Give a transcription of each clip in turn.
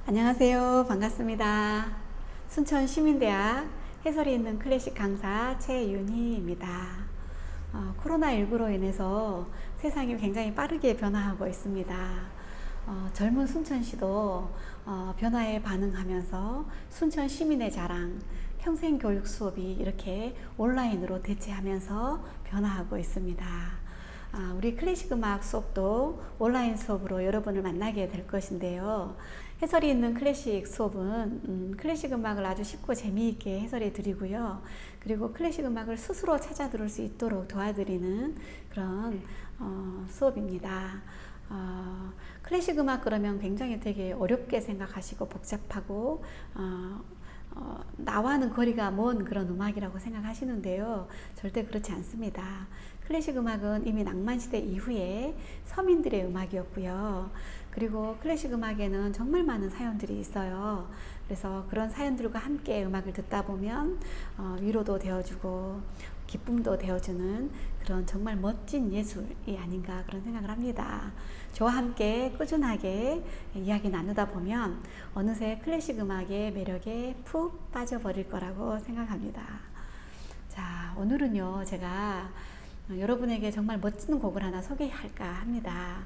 안녕하세요. 반갑습니다. 순천시민대학 해설이 있는 클래식 강사 최윤희입니다. 코로나19로 인해서 세상이 굉장히 빠르게 변화하고 있습니다. 젊은 순천시도 변화에 반응하면서 순천 시민의 자랑, 평생교육 수업이 이렇게 온라인으로 대체하면서 변화하고 있습니다. 우리 클래식 음악 수업도 온라인 수업으로 여러분을 만나게 될 것인데요. 해설이 있는 클래식 수업은 클래식 음악을 아주 쉽고 재미있게 해설해 드리고요. 그리고 클래식 음악을 스스로 찾아 들을 수 있도록 도와드리는 그런 수업입니다. 클래식 음악 그러면 굉장히 되게 어렵게 생각하시고 복잡하고 나와는 거리가 먼 그런 음악이라고 생각하시는데요. 절대 그렇지 않습니다. 클래식 음악은 이미 낭만시대 이후에 서민들의 음악이었고요. 그리고 클래식 음악에는 정말 많은 사연들이 있어요. 그래서 그런 사연들과 함께 음악을 듣다 보면 위로도 되어주고 기쁨도 되어주는 그런 정말 멋진 예술이 아닌가 그런 생각을 합니다. 저와 함께 꾸준하게 이야기 나누다 보면 어느새 클래식 음악의 매력에 푹 빠져버릴 거라고 생각합니다. 자, 오늘은요, 제가 여러분에게 정말 멋진 곡을 하나 소개할까 합니다.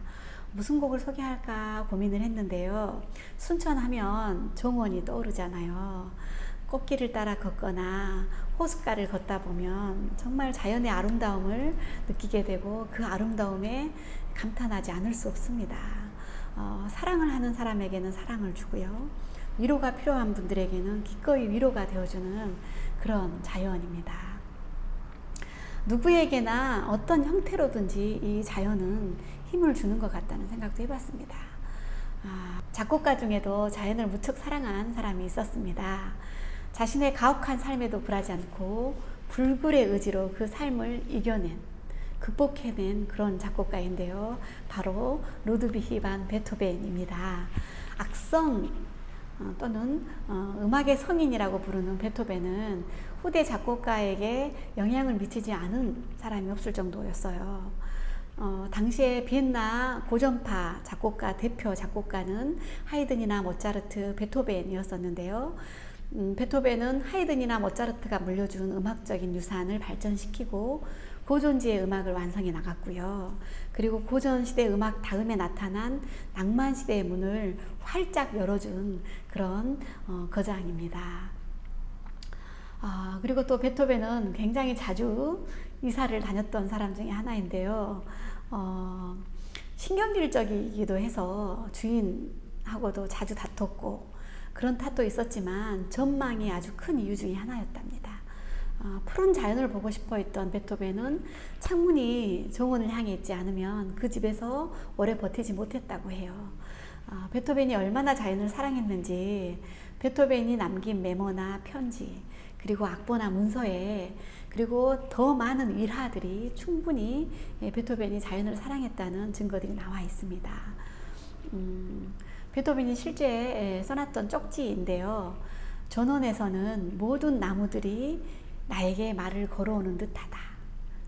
무슨 곡을 소개할까 고민을 했는데요. 순천하면 정원이 떠오르잖아요. 꽃길을 따라 걷거나 호숫가를 걷다 보면 정말 자연의 아름다움을 느끼게 되고 그 아름다움에 감탄하지 않을 수 없습니다. 사랑을 하는 사람에게는 사랑을 주고요. 위로가 필요한 분들에게는 기꺼이 위로가 되어주는 그런 자연입니다. 누구에게나 어떤 형태로든지 이 자연은 힘을 주는 것 같다는 생각도 해봤습니다. 작곡가 중에도 자연을 무척 사랑한 사람이 있었습니다. 자신의 가혹한 삶에도 굴하지 않고 불굴의 의지로 그 삶을 이겨낸, 극복해낸 그런 작곡가인데요. 바로 루드비히 반 베토벤입니다. 악성 또는 음악의 성인이라고 부르는 베토벤은 후대 작곡가에게 영향을 미치지 않은 사람이 없을 정도였어요. 당시에 비엔나 고전파 작곡가 대표 작곡가는 하이든이나 모차르트, 베토벤이었었는데요. 베토벤은 하이든이나 모차르트가 물려준 음악적인 유산을 발전시키고 고전지의 음악을 완성해 나갔고요. 그리고 고전시대 음악 다음에 나타난 낭만시대의 문을 활짝 열어준 그런 거장입니다. 그리고 또 베토벤은 굉장히 자주 이사를 다녔던 사람 중에 하나인데요. 신경질적이기도 해서 주인하고도 자주 다퉜고 그런 탓도 있었지만 전망이 아주 큰 이유 중에 하나였답니다. 푸른 자연을 보고 싶어 했던 베토벤은 창문이 정원을 향해 있지 않으면 그 집에서 오래 버티지 못했다고 해요. 베토벤이 얼마나 자연을 사랑했는지 베토벤이 남긴 메모나 편지, 그리고 악보나 문서에, 그리고 더 많은 일화들이 충분히 베토벤이 자연을 사랑했다는 증거들이 나와 있습니다. 베토벤이 실제 써놨던 쪽지인데요. 전원에서는 모든 나무들이 나에게 말을 걸어오는 듯하다.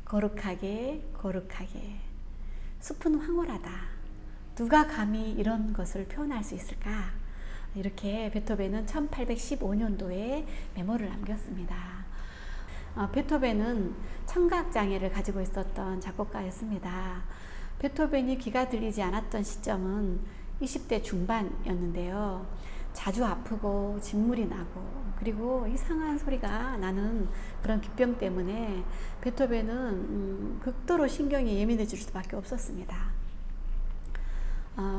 거룩하게 거룩하게. 숲은 황홀하다. 누가 감히 이런 것을 표현할 수 있을까? 이렇게 베토벤은 1815년도에 메모를 남겼습니다. 베토벤은 청각장애를 가지고 있었던 작곡가였습니다. 베토벤이 귀가 들리지 않았던 시점은 20대 중반이었는데요. 자주 아프고 진물이 나고 그리고 이상한 소리가 나는 그런 기병 때문에 베토벤은 극도로 신경이 예민해질 수밖에 없었습니다.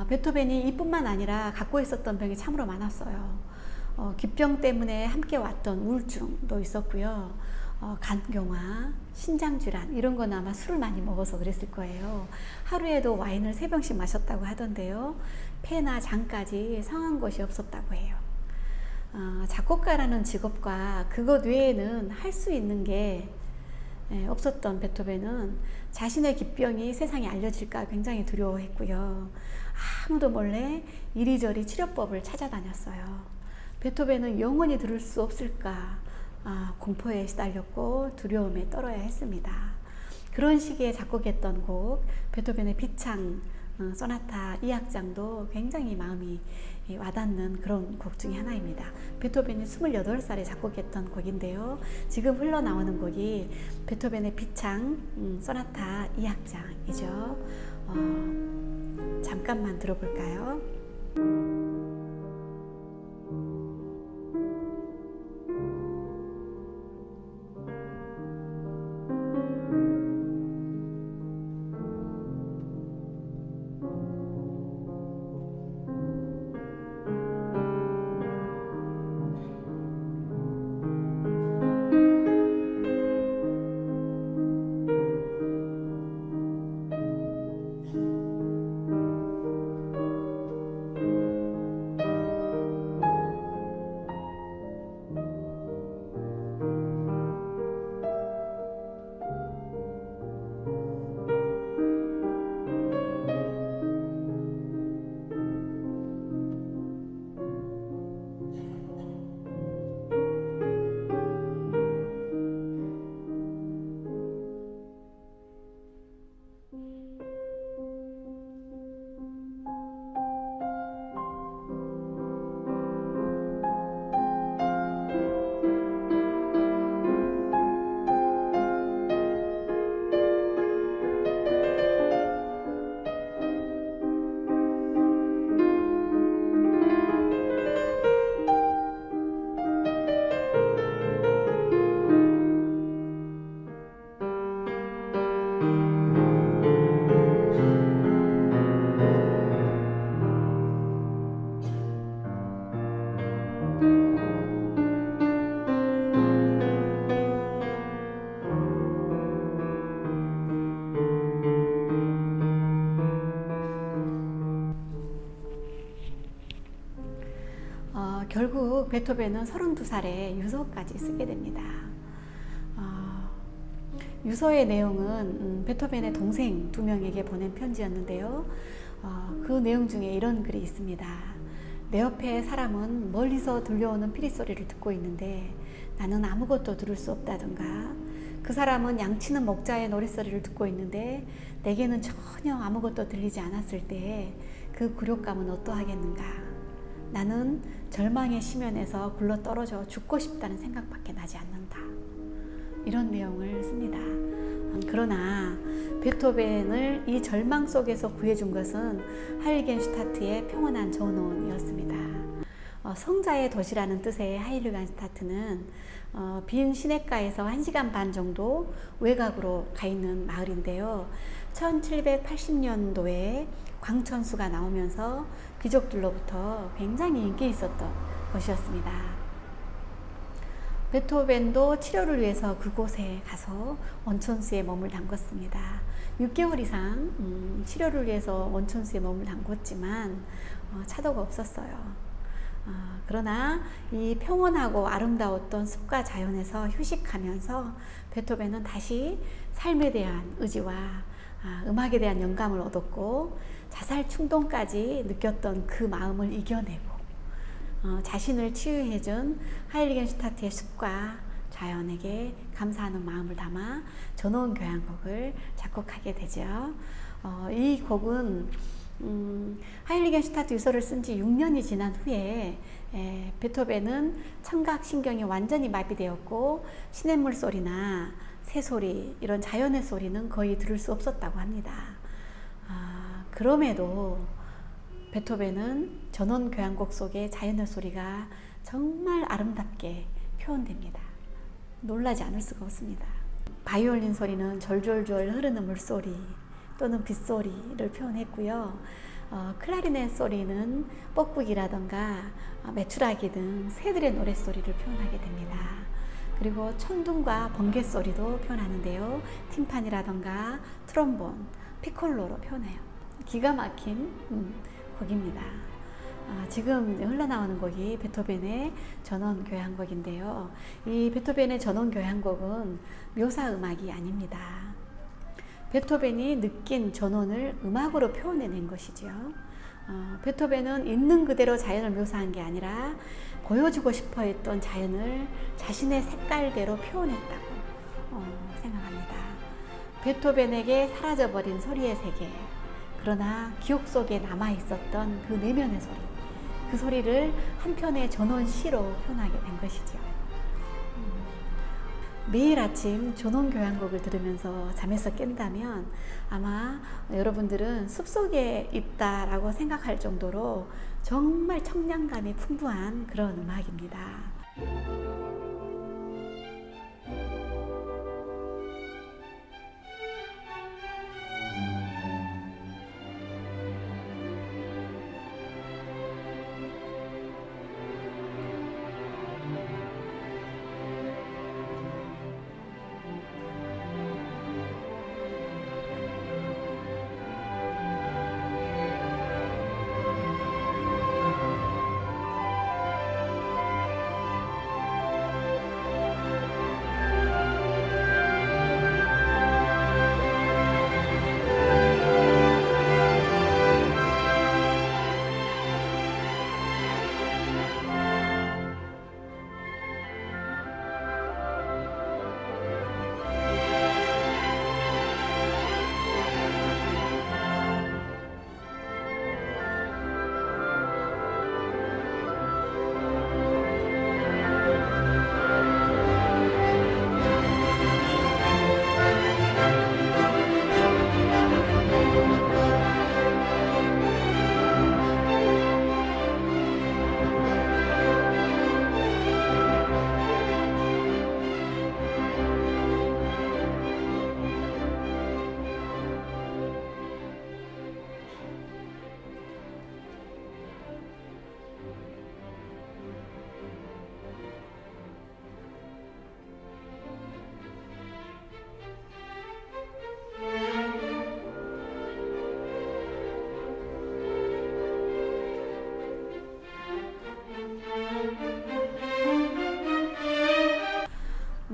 베토벤이 이뿐만 아니라 갖고 있었던 병이 참으로 많았어요. 기병 때문에 함께 왔던 우울증도 있었고요. 간경화, 신장질환 이런 건 아마 술을 많이 먹어서 그랬을 거예요. 하루에도 와인을 3병씩 마셨다고 하던데요. 폐나 장까지 상한 것이 없었다고 해요. 작곡가라는 직업과 그것 외에는 할 수 있는 게 없었던 베토벤은 자신의 기병이 세상에 알려질까 굉장히 두려워했고요. 아무도 몰래 이리저리 치료법을 찾아다녔어요. 베토벤은 영원히 들을 수 없을까 공포에 시달렸고 두려움에 떨어야 했습니다. 그런 시기에 작곡했던 곡 베토벤의 비창 소나타 2악장도 굉장히 마음이 와닿는 그런 곡 중에 하나입니다. 베토벤이 28살에 작곡했던 곡인데요. 지금 흘러나오는 곡이 베토벤의 비창 소나타 2악장이죠. 잠깐만 들어볼까요? 결국 베토벤은 32살에 유서까지 쓰게 됩니다. 유서의 내용은 베토벤의 동생 2명에게 보낸 편지였는데요. 그 내용 중에 이런 글이 있습니다. 내 옆에 사람은 멀리서 들려오는 피리 소리를 듣고 있는데 나는 아무것도 들을 수 없다든가, 그 사람은 양치는 목자의 노랫소리를 듣고 있는데 내게는 전혀 아무것도 들리지 않았을 때에 그 굴욕감은 어떠하겠는가. 나는 절망의 심연에서 굴러 떨어져 죽고 싶다는 생각밖에 나지 않는다. 이런 내용을 씁니다. 그러나 베토벤을 이 절망 속에서 구해준 것은 하일겐슈타트의 평온한 전원이었습니다. 성자의 도시라는 뜻의 하일겐슈타트는 빈 시내가에서 1시간 반 정도 외곽으로 가 있는 마을인데요. 1780년도에 광천수가 나오면서 귀족들로부터 굉장히 인기 있었던 것이었습니다. 베토벤도 치료를 위해서 그곳에 가서 온천수에 몸을 담궜습니다. 6개월 이상 치료를 위해서 온천수에 몸을 담궜지만 차도가 없었어요. 그러나 이 평온하고 아름다웠던 숲과 자연에서 휴식하면서 베토벤은 다시 삶에 대한 의지와 음악에 대한 영감을 얻었고, 자살 충동까지 느꼈던 그 마음을 이겨내고 자신을 치유해준 하일겐슈타트의 숲과 자연에게 감사하는 마음을 담아 전원 교향곡을 작곡하게 되죠. 이 곡은 하일겐슈타트 유서를 쓴 지 6년이 지난 후에 베토벤은 청각신경이 완전히 마비되었고 시냇물 소리나 새소리, 이런 자연의 소리는 거의 들을 수 없었다고 합니다. 그럼에도 베토벤은 전원 교향곡 속의 자연의 소리가 정말 아름답게 표현됩니다. 놀라지 않을 수가 없습니다. 바이올린 소리는 졸졸졸 흐르는 물소리 또는 빗소리를 표현했고요. 클라리넷 소리는 뻐꾸기라던가 메추라기 등 새들의 노랫소리를 표현하게 됩니다. 그리고 천둥과 번개 소리도 표현하는데요. 팀판이라던가 트롬본, 피콜로로 표현해요. 기가 막힌 곡입니다. 지금 흘러나오는 곡이 베토벤의 전원 교향곡인데요. 이 베토벤의 전원 교향곡은 묘사 음악이 아닙니다. 베토벤이 느낀 전원을 음악으로 표현해낸 것이죠. 베토벤은 있는 그대로 자연을 묘사한 게 아니라 보여주고 싶어 했던 자연을 자신의 색깔대로 표현했다고 생각합니다. 베토벤에게 사라져버린 소리의 세계, 그러나 기억 속에 남아 있었던 그 내면의 소리, 그 소리를 한 편의 전원시로 표현하게 된 것이죠. 매일 아침 전원교향곡을 들으면서 잠에서 깬다면 아마 여러분들은 숲속에 있다라고 생각할 정도로 정말 청량감이 풍부한 그런 음악입니다.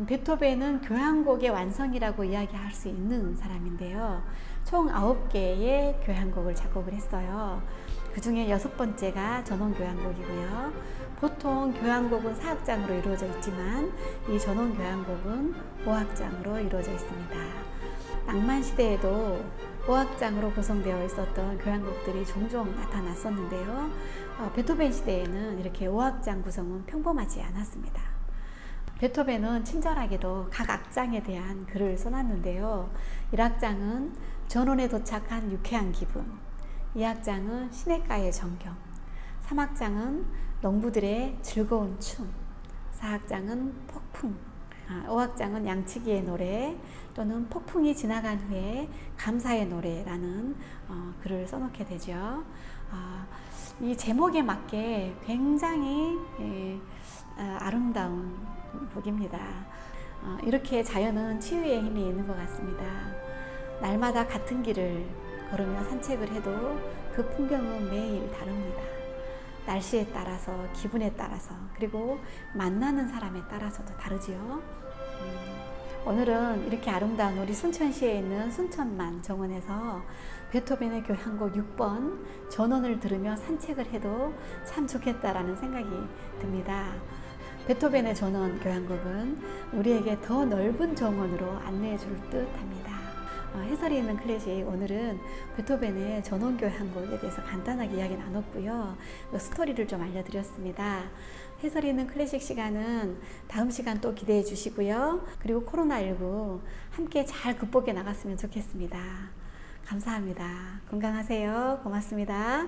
베토벤은 교향곡의 완성이라고 이야기할 수 있는 사람인데요. 총 9개의 교향곡을 작곡을 했어요. 그 중에 6번째가 전원교향곡이고요. 보통 교향곡은 4악장으로 이루어져 있지만 이 전원교향곡은 5악장으로 이루어져 있습니다. 낭만시대에도 5악장으로 구성되어 있었던 교향곡들이 종종 나타났었는데요. 베토벤 시대에는 이렇게 5악장 구성은 평범하지 않았습니다. 베토벤은 친절하게도 각 악장에 대한 글을 써놨는데요. 1악장은 전원에 도착한 유쾌한 기분, 2악장은 시냇가의 전경, 3악장은 농부들의 즐거운 춤, 4악장은 폭풍, 5악장은 양치기의 노래 또는 폭풍이 지나간 후에 감사의 노래라는 글을 써놓게 되죠. 이 제목에 맞게 굉장히 아름다운 곡입니다. 이렇게 자연은 치유의 힘이 있는 것 같습니다. 날마다 같은 길을 걸으며 산책을 해도 그 풍경은 매일 다릅니다. 날씨에 따라서, 기분에 따라서, 그리고 만나는 사람에 따라서도 다르지요. 오늘은 이렇게 아름다운 우리 순천시에 있는 순천만 정원에서 베토벤의 교향곡 6번 전원을 들으며 산책을 해도 참 좋겠다라는 생각이 듭니다. 베토벤의 전원 교향곡은 우리에게 더 넓은 정원으로 안내해 줄 듯 합니다. 해설이 있는 클래식, 오늘은 베토벤의 전원 교향곡에 대해서 간단하게 이야기 나눴고요. 스토리를 좀 알려드렸습니다. 해설이 있는 클래식 시간은 다음 시간 또 기대해 주시고요. 그리고 코로나19 함께 잘 극복해 나갔으면 좋겠습니다. 감사합니다. 건강하세요. 고맙습니다.